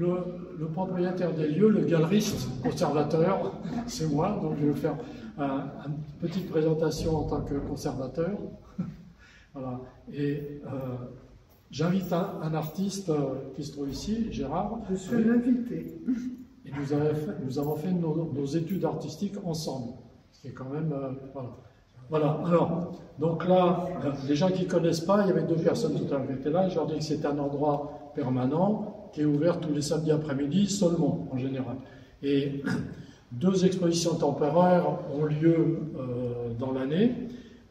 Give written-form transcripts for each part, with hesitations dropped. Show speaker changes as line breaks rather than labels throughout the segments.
le propriétaire des lieux, le galeriste, conservateur, c'est moi, donc je vais faire une petite présentation en tant que conservateur. Voilà. Et j'invite un artiste qui se trouve ici, Gérard.
Je suis l'invité.
Et nous avons fait nos études artistiques ensemble, ce qui est quand même... voilà. Voilà, alors, donc là, les gens qui ne connaissent pas, il y avait 2 personnes tout à l'heure qui étaient là, je leur dis que c'est un endroit permanent qui est ouvert tous les samedis après-midi seulement, en général. Et 2 expositions temporaires ont lieu dans l'année,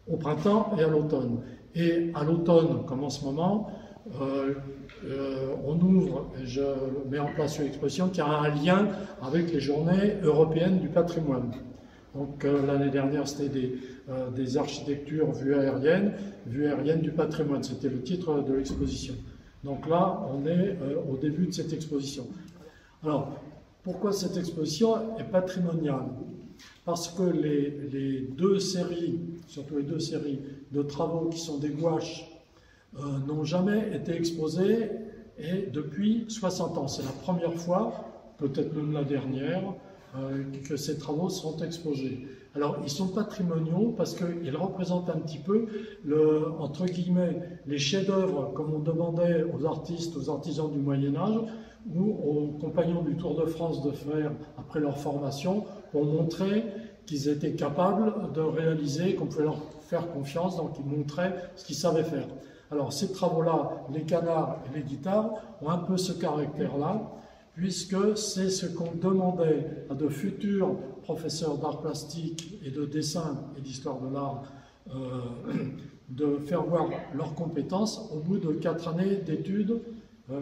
au printemps et à l'automne. Et à l'automne, comme en ce moment, on ouvre, et je mets en place une exposition qui a un lien avec les journées européennes du patrimoine. Donc l'année dernière, c'était des architectures vues aériennes du patrimoine. C'était le titre de l'exposition. Donc là, on est au début de cette exposition. Alors, pourquoi cette exposition est patrimoniale? Parce que les 2 séries, surtout les 2 séries de travaux qui sont des gouaches, n'ont jamais été exposées et depuis 60 ans. C'est la première fois, peut-être même la dernière, que ces travaux seront exposés. Alors, ils sont patrimoniaux parce qu'ils représentent un petit peu, entre guillemets, les chefs-d'œuvre, comme on demandait aux artistes, aux artisans du Moyen-Âge, ou aux compagnons du Tour de France de faire après leur formation, pour montrer qu'ils étaient capables de réaliser, qu'on pouvait leur faire confiance, donc ils montraient ce qu'ils savaient faire. Alors, ces travaux-là, les canards et les guitares, ont un peu ce caractère-là, puisque c'est ce qu'on demandait à de futurs professeurs d'art plastique et de dessin et d'histoire de l'art de faire voir leurs compétences au bout de 4 années d'études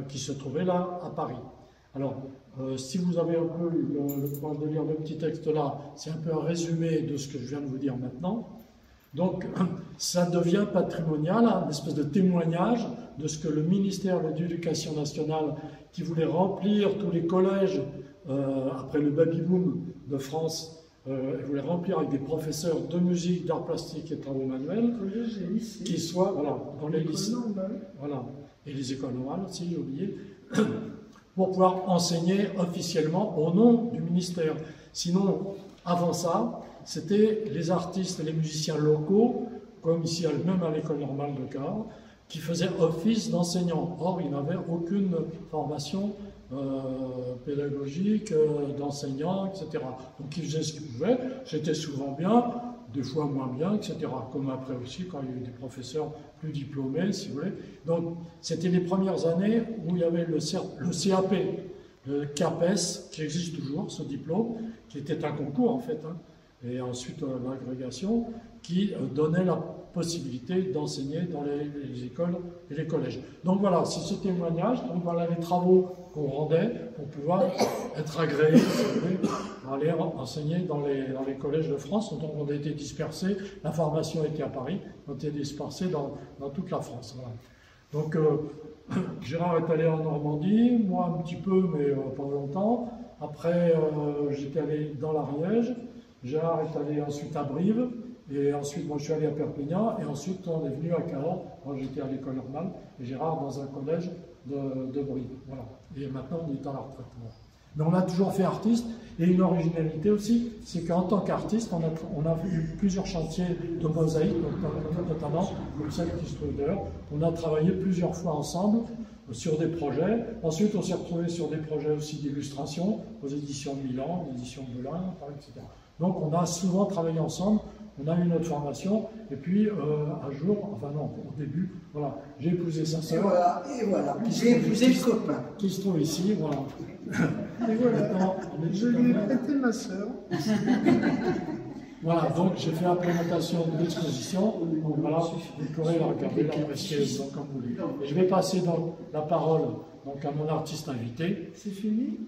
qui se trouvaient là à Paris. Alors, si vous avez un peu le courage de lire le petit texte là, c'est un peu un résumé de ce que je viens de vous dire maintenant. Donc, ça devient patrimonial, une espèce de témoignage de ce que le ministère de l'Éducation nationale, qui voulait remplir tous les collèges après le baby-boom de France, voulait remplir avec des professeurs de musique, d'art plastique et de travaux manuels, qui soient voilà, dans les lycées, voilà, et les écoles normales aussi, j'ai oublié, pour pouvoir enseigner officiellement au nom du ministère. Sinon, avant ça, c'était les artistes et les musiciens locaux, comme ici même à l'école normale de Cahors, qui faisaient office d'enseignants. Or, ils n'avaient aucune formation pédagogique, d'enseignants, etc. Donc, ils faisaient ce qu'ils pouvaient. C'était souvent bien, des fois moins bien, etc. Comme après aussi, quand il y a eu des professeurs plus diplômés, si vous voulez. Donc, c'était les premières années où il y avait le CAP, le CAPES, qui existe toujours, ce diplôme, qui était un concours, en fait, hein, et ensuite l'agrégation, qui donnait la possibilité d'enseigner dans les écoles et les collèges. Donc voilà, c'est ce témoignage, donc voilà les travaux qu'on rendait pour pouvoir être agréés, pour aller enseigner dans les collèges de France, dont on a été dispersés, la formation était à Paris, on a été dispersés dans toute la France. Voilà. Donc Gérard est allé en Normandie, moi un petit peu, mais pas longtemps. Après, j'étais allé dans l'Ariège, Gérard est allé ensuite à Brive, et ensuite, moi, je suis allé à Perpignan, et ensuite, on est venu à Cahors. Moi, j'étais à l'école normale, et Gérard dans un collège de Brive. Voilà. Et maintenant, on est à la retraite. Voilà. Mais on a toujours fait artiste, et une originalité aussi, c'est qu'en tant qu'artiste, on a eu plusieurs chantiers de mosaïque, notamment, comme celle qui se trouve dehors. On a travaillé plusieurs fois ensemble sur des projets. Ensuite, on s'est retrouvés sur des projets aussi d'illustration, aux éditions de Milan, aux éditions de Belin, etc. Donc, on a souvent travaillé ensemble. On a eu notre formation, et puis un jour, enfin non, au début, voilà, j'ai épousé sa sœur.
Et voilà, j'ai épousé le copain.
Qui se trouve ici, voilà.
Et voilà, je lui ai prêté ma sœur.
Voilà, donc j'ai fait la présentation de l'exposition, donc voilà, vous pourrez la regarder, l'apprécier comme vous voulez. Et je vais passer donc la parole donc, à mon artiste invité.
C'est fini?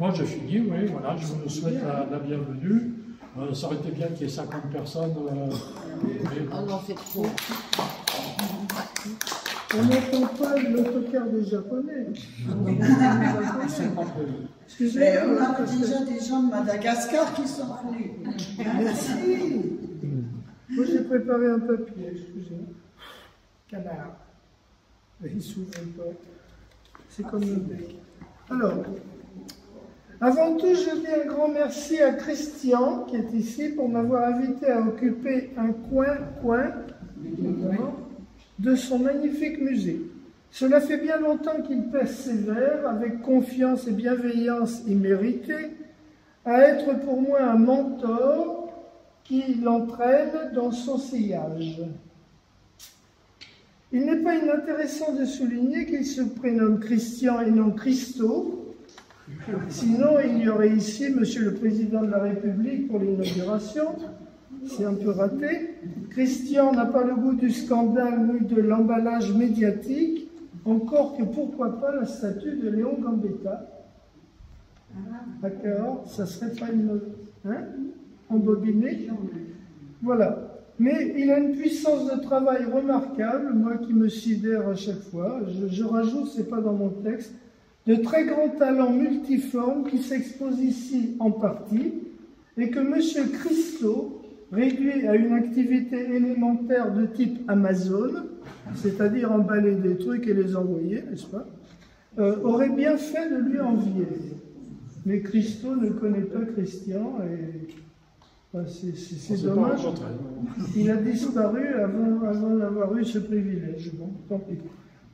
Moi je finis, oui, voilà, je vous souhaite la bienvenue. Ça aurait été bien qu'il y ait 50 personnes.
On en fait trop.
On n'entend pas l'autocar des Japonais.
Excusez-moi, on a déjà des gens de Madagascar qui sont venus.
Merci. Moi, j'ai préparé un papier, excusez-moi. Canard. Il s'ouvre pas. C'est comme le bec. Alors, avant tout, je dis un grand merci à Christian, qui est ici, pour m'avoir invité à occuper un coin de son magnifique musée. Cela fait bien longtemps qu'il persévère, avec confiance et bienveillance imméritée, à être pour moi un mentor qui l'entraîne dans son sillage. Il n'est pas inintéressant de souligner qu'il se prénomme Christian et non Christo. Sinon, il y aurait ici Monsieur le Président de la République pour l'inauguration. C'est un peu raté. Christian n'a pas le goût du scandale ni de l'emballage médiatique, encore que pourquoi pas la statue de Léon Gambetta. D'accord, ça serait pas une... Hein, embobinée. Voilà. Mais il a une puissance de travail remarquable, moi qui me sidère à chaque fois. Je rajoute, c'est pas dans mon texte, de très grands talents multiformes qui s'exposent ici en partie, et que M. Christo, réduit à une activité élémentaire de type Amazon, c'est-à-dire emballer des trucs et les envoyer, n'est-ce pas, aurait bien fait de lui envier. Mais Christo ne connaît pas Christian, et c'est dommage. Il a disparu avant d'avoir eu ce privilège. Bon, tant pis.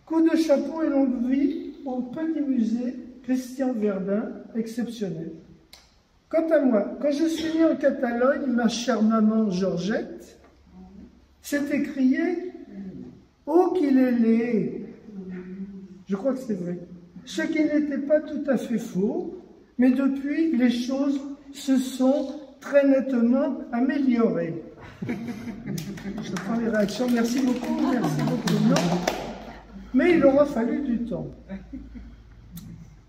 Coup de chapeau et longue vie au petit musée Christian Verdun, exceptionnel. Quant à moi, quand je suis née en Catalogne, ma chère maman Georgette s'est écriée « Oh qu'il est laid !» Je crois que c'est vrai. Ce qui n'était pas tout à fait faux, mais depuis, les choses se sont très nettement améliorées. Je prends les réactions. Merci beaucoup, merci beaucoup. Non. Mais il aura fallu du temps.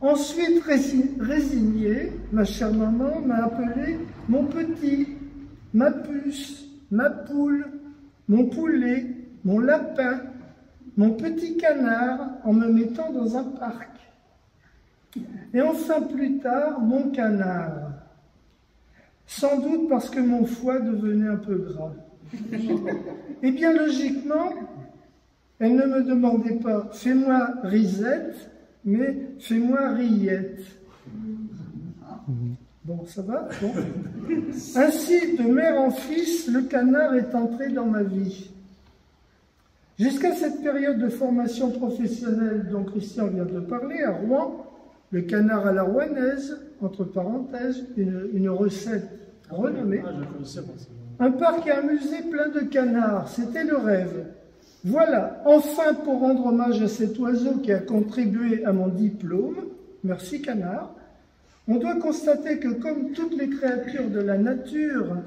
Ensuite, résignée, ma chère maman m'a appelé mon petit, ma puce, ma poule, mon poulet, mon lapin, mon petit canard, en me mettant dans un parc. Et enfin, plus tard, mon canard. Sans doute parce que mon foie devenait un peu gras. Et bien logiquement, elle ne me demandait pas « fais-moi risette », mais « fais-moi rillette ». Bon, ça va? Bon. Ainsi, de mère en fils, le canard est entré dans ma vie. Jusqu'à cette période de formation professionnelle dont Christian vient de parler, à Rouen, le canard à la rouennaise, entre parenthèses, une recette renommée. Un parc et un musée plein de canards, c'était le rêve. Voilà, enfin pour rendre hommage à cet oiseau qui a contribué à mon diplôme, merci canard, on doit constater que comme toutes les créatures de la nature,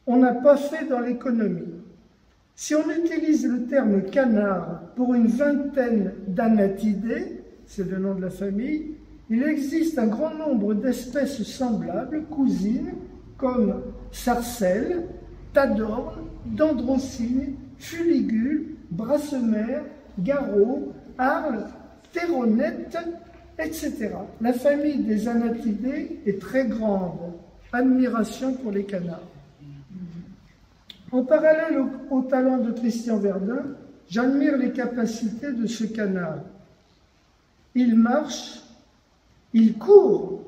on n'a pas fait dans l'économie. Si on utilise le terme canard pour une vingtaine d'anatidés, c'est le nom de la famille, il existe un grand nombre d'espèces semblables, cousines, comme sarcelle, tadorne, dendrocygne, fuligule, brassemère, garrot, arle, terronette, etc. La famille des anatidés est très grande. Admiration pour les canards. En parallèle au talent de Christian Verdun, j'admire les capacités de ce canard. Il marche, il court,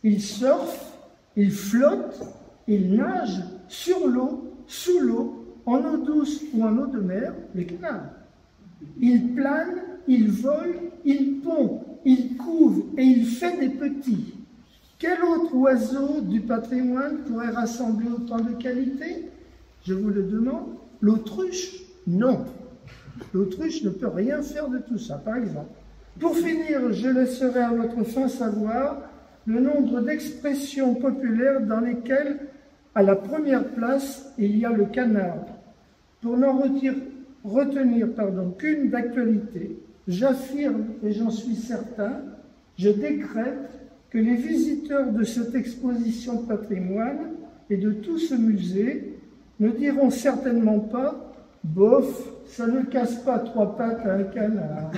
il surfe, il flotte, il nage sur l'eau, sous l'eau, en eau douce ou en eau de mer, les canards. Il plane, il vole, il pond, il couve et il fait des petits. Quel autre oiseau du patrimoine pourrait rassembler autant de qualités? Je vous le demande. L'autruche? Non. L'autruche ne peut rien faire de tout ça, par exemple. Pour finir, je laisserai à votre fin savoir le nombre d'expressions populaires dans lesquelles, à la première place, il y a le canard. Pour n'en retenir qu'une d'actualité, j'affirme, et j'en suis certain, je décrète que les visiteurs de cette exposition patrimoine et de tout ce musée ne diront certainement pas « bof, ça ne casse pas trois pattes à un canard ».